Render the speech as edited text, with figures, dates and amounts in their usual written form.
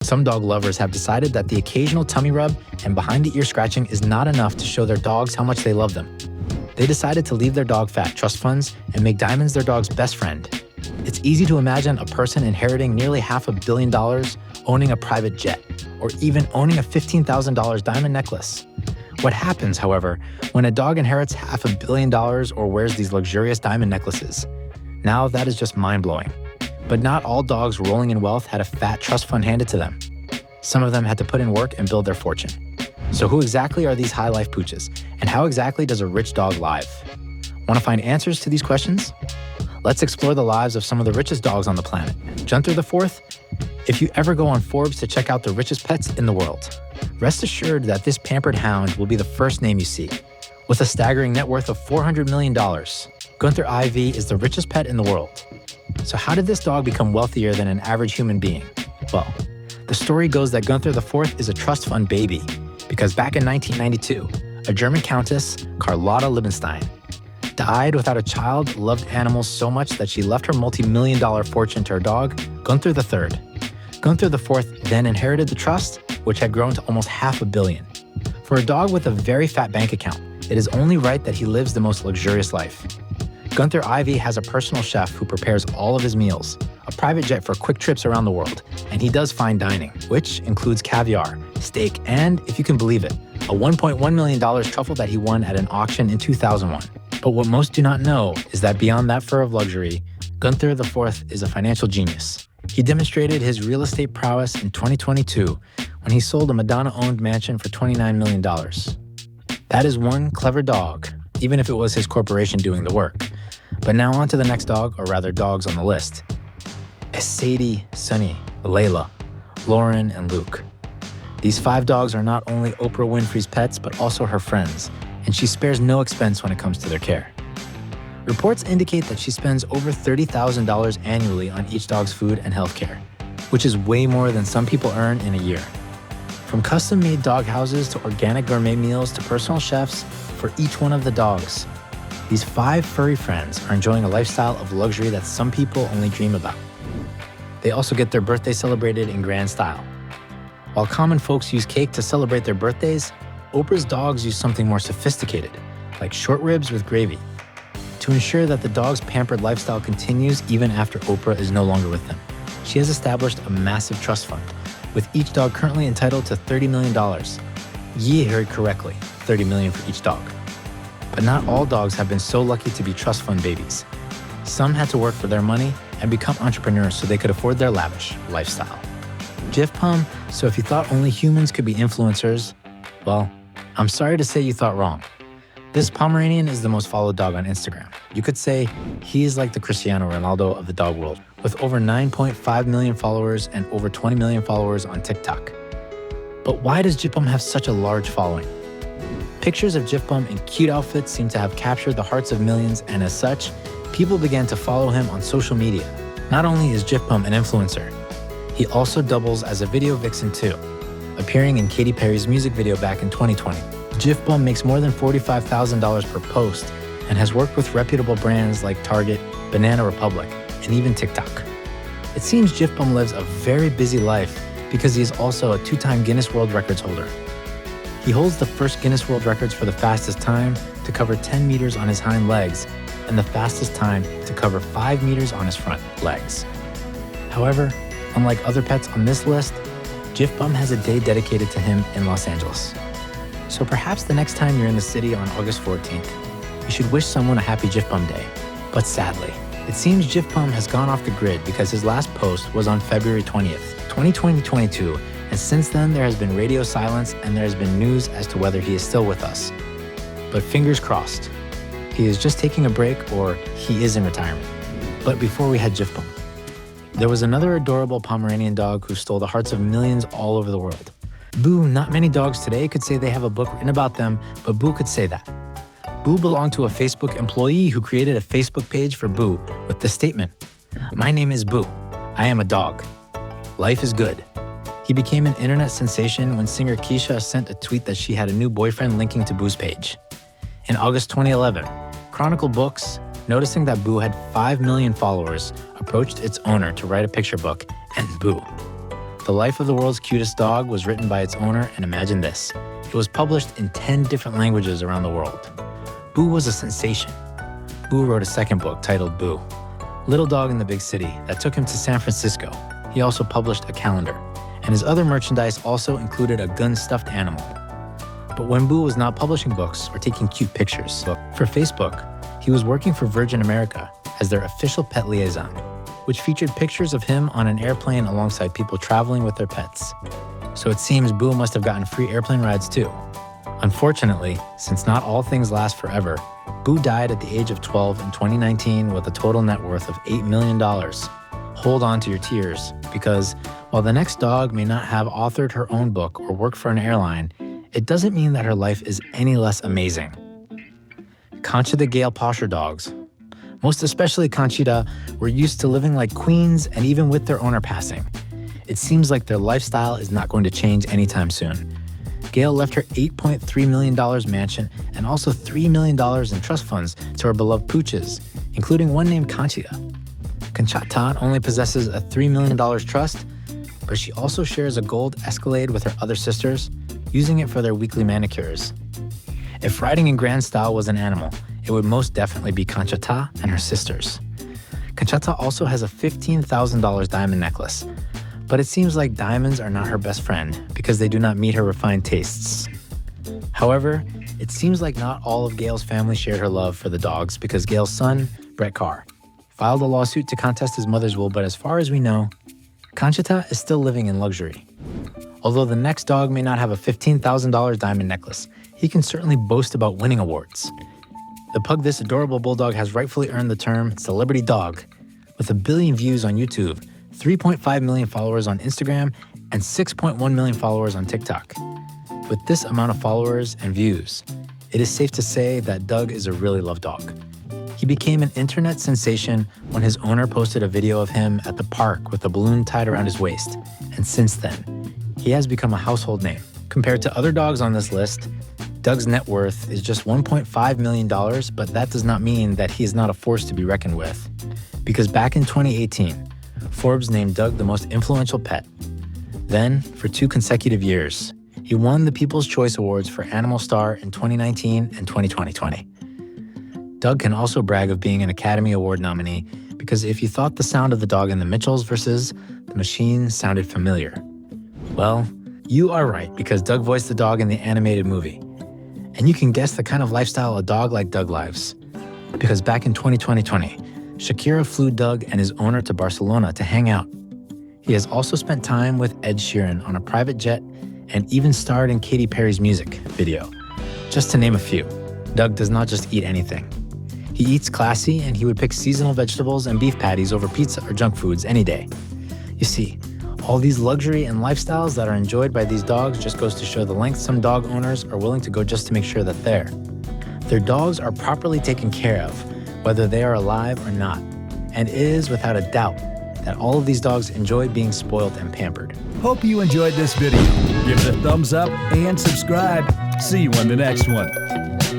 Some dog lovers have decided that the occasional tummy rub and behind-the-ear scratching is not enough to show their dogs how much they love them. They decided to leave their dog fat trust funds and make diamonds their dog's best friend. It's easy to imagine a person inheriting nearly $500 million, owning a private jet, or even owning a $15,000 diamond necklace. What happens, however, when a dog inherits $500 million or wears these luxurious diamond necklaces? Now that is just mind-blowing. But not all dogs rolling in wealth had a fat trust fund handed to them. Some of them had to put in work and build their fortune. So who exactly are these high-life pooches? And how exactly does a rich dog live? Want to find answers to these questions? Let's explore the lives of some of the richest dogs on the planet. Gunther IV? If you ever go on Forbes to check out the richest pets in the world, rest assured that this pampered hound will be the first name you see. With a staggering net worth of $400 million, Gunther IV is the richest pet in the world. So how did this dog become wealthier than an average human being? Well, the story goes that Gunther IV is a trust fund baby, because back in 1992, a German countess, Carlotta Liebenstein, died without a child, loved animals so much that she left her multi-million-dollar fortune to her dog, Gunther III. Gunther IV then inherited the trust, which had grown to almost $500 million. For a dog with a very fat bank account, it is only right that he lives the most luxurious life. Gunther IV has a personal chef who prepares all of his meals, a private jet for quick trips around the world, and he does fine dining, which includes caviar, steak, and, if you can believe it, a $1.1 million truffle that he won at an auction in 2001. But what most do not know is that beyond that fur of luxury, Gunther IV is a financial genius. He demonstrated his real estate prowess in 2022 when he sold a Madonna-owned mansion for $29 million. That is one clever dog, even if it was his corporation doing the work. But now on to the next dog, or rather dogs on the list. Sadie, Sunnie, Layla, Lauren, and Luke. These 5 dogs are not only Oprah Winfrey's pets, but also her friends, and she spares no expense when it comes to their care. Reports indicate that she spends over $30,000 annually on each dog's food and health care, which is way more than some people earn in a year. From custom-made dog houses to organic gourmet meals to personal chefs for each one of the dogs, these 5 furry friends are enjoying a lifestyle of luxury that some people only dream about. They also get their birthday celebrated in grand style. While common folks use cake to celebrate their birthdays, Oprah's dogs use something more sophisticated, like short ribs with gravy, to ensure that the dog's pampered lifestyle continues even after Oprah is no longer with them. She has established a massive trust fund, with each dog currently entitled to $30 million. Ye heard correctly, $30 million for each dog. But not all dogs have been so lucky to be trust fund babies. Some had to work for their money and become entrepreneurs so they could afford their lavish lifestyle. Jiffpom, so if you thought only humans could be influencers, well, I'm sorry to say you thought wrong. This Pomeranian is the most followed dog on Instagram. You could say he is like the Cristiano Ronaldo of the dog world, with over 9.5 million followers and over 20 million followers on TikTok. But why does Jiffpom have such a large following? Pictures of Jiffpom in cute outfits seem to have captured the hearts of millions, and as such, people began to follow him on social media. Not only is Jiffpom an influencer, he also doubles as a video vixen too, appearing in Katy Perry's music video back in 2020. Jiffpom makes more than $45,000 per post and has worked with reputable brands like Target, Banana Republic, and even TikTok. It seems Jiffpom lives a very busy life because he is also a 2-time Guinness World Records holder. He holds the first Guinness World Records for the fastest time to cover 10 meters on his hind legs and the fastest time to cover 5 meters on his front legs. However, unlike other pets on this list, Jiffpom has a day dedicated to him in Los Angeles. So perhaps the next time you're in the city on August 14th, you should wish someone a happy Jiffpom Day. But sadly, it seems Jiffpom has gone off the grid because his last post was on February 20th, 2022, and since then there has been radio silence and there has been news as to whether he is still with us. But fingers crossed, he is just taking a break or he is in retirement. But before we had Jiffpom, there was another adorable Pomeranian dog who stole the hearts of millions all over the world. Boo, not many dogs today could say they have a book written about them, but Boo could say that. Boo belonged to a Facebook employee who created a Facebook page for Boo with the statement, "My name is Boo. I am a dog. Life is good." He became an internet sensation when singer Keisha sent a tweet that she had a new boyfriend linking to Boo's page. In August 2011, Chronicle Books, noticing that Boo had 5 million followers, approached its owner to write a picture book, and Boo, The Life of the World's Cutest Dog was written by its owner, and imagine this. It was published in 10 different languages around the world. Boo was a sensation. Boo wrote a second book titled Boo, Little Dog in the Big City, that took him to San Francisco. He also published a calendar, and his other merchandise also included a gun stuffed animal. But when Boo was not publishing books or taking cute pictures for Facebook, he was working for Virgin America as their official pet liaison, which featured pictures of him on an airplane alongside people traveling with their pets. So it seems Boo must have gotten free airplane rides too. Unfortunately, since not all things last forever, Boo died at the age of 12 in 2019 with a total net worth of $8 million. Hold on to your tears, because while the next dog may not have authored her own book or worked for an airline, it doesn't mean that her life is any less amazing. Conchita Gale Posher dogs, most especially Conchita, were used to living like queens, and even with their owner passing, it seems like their lifestyle is not going to change anytime soon. Gail left her $8.3 million mansion and also $3 million in trust funds to her beloved pooches, including one named Conchita. Conchita only possesses a $3 million trust, but she also shares a gold Escalade with her other sisters, using it for their weekly manicures. If riding in grand style was an animal, it would most definitely be Conchita and her sisters. Conchita also has a $15,000 diamond necklace, but it seems like diamonds are not her best friend because they do not meet her refined tastes. However, it seems like not all of Gail's family shared her love for the dogs because Gail's son, Brett Carr, filed a lawsuit to contest his mother's will, but as far as we know, Conchita is still living in luxury. Although the next dog may not have a $15,000 diamond necklace, he can certainly boast about winning awards. The pug this adorable bulldog has rightfully earned the term celebrity dog, with 1 billion views on YouTube, 3.5 million followers on Instagram, and 6.1 million followers on TikTok. With this amount of followers and views, it is safe to say that Doug is a really loved dog. He became an internet sensation when his owner posted a video of him at the park with a balloon tied around his waist, and since then, he has become a household name. Compared to other dogs on this list, Doug's net worth is just $1.5 million, but that does not mean that he is not a force to be reckoned with. Because back in 2018, Forbes named Doug the most influential pet. Then, for 2 consecutive years, he won the People's Choice Awards for Animal Star in 2019 and 2020. Doug can also brag of being an Academy Award nominee because if you thought the sound of the dog in the Mitchells versus the Machine sounded familiar, well, you are right because Doug voiced the dog in the animated movie. And you can guess the kind of lifestyle a dog like Doug lives. Because back in 2020, Shakira flew Doug and his owner to Barcelona to hang out. He has also spent time with Ed Sheeran on a private jet and even starred in Katy Perry's music video. Just to name a few, Doug does not just eat anything. He eats classy, and he would pick seasonal vegetables and beef patties over pizza or junk foods any day. You see, all these luxury and lifestyles that are enjoyed by these dogs just goes to show the length some dog owners are willing to go just to make sure that their dogs are properly taken care of, whether they are alive or not. And it is without a doubt that all of these dogs enjoy being spoiled and pampered. Hope you enjoyed this video. Give it a thumbs up and subscribe. See you on the next one.